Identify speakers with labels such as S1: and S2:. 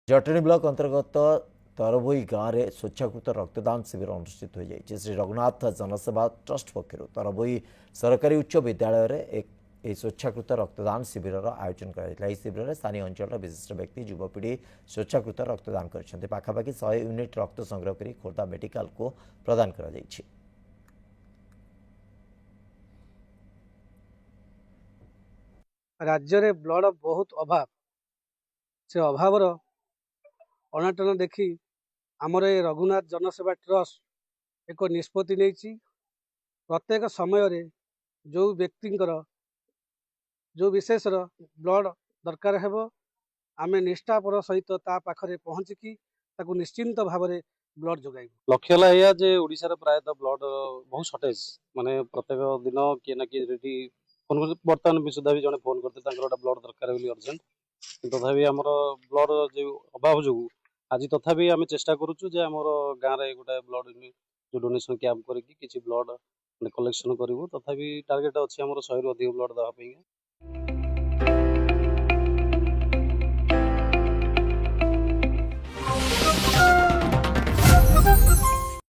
S1: Jatni block अंतर्गत तरभोई गाँव में स्वेच्छाकृत रक्तदान शिविर अनुष्ठित हो जाए। श्री रघुनाथ जनसेवा ट्रस्ट पक्ष तरभोई सरकारी उच्च विद्यालय में एक स्वेच्छाकृत रक्तदान शिविर आयोजन कर शिविर में स्थानीय अंचल विशिष्ट व्यक्ति युवपीढ़ी स्वेच्छाकृत रक्तदान कर पाखापाखि 100 यूनिट रक्त संग्रह कर खोर्धा मेडिकल को प्रदान कर
S2: राज्य रे ब्लड बहुत अभाव से अभावर अनाटन देखी आमर ए रघुनाथ जनसेवा ट्रस्ट एक निष्पत्ति नहीं प्रत्येक समय रे जो व्यक्तिंकर जो विशेषर ब्लड दरकार हेबो आमे निष्ठापर सहित ता पाखरे पहुँचिकी ताकू निश्चिंत भाव में ब्लड जोगाइबु।
S3: लक्ष्य है या जे ओडिशा रे प्रायतः ब्लड बहुत शॉर्टेज माने प्रत्येक दिन किए ना किए रेडी फोन कर बर्तमान भी सुधा भी जने फोन करते तांकर गोटा ब्लड दरकार बोली अर्जेंट तथापि हमर ब्लड जो अभाव जो आज तथापि आम चेष्टा करूछु जे हमर गाँ रे गोटा ब्लड जो डोनेशन कैंप करके किछि ब्लड कलेक्शन करिवु तथापि टार्गेट अछि हमर 100 रु अधिक ब्लड दवा पे।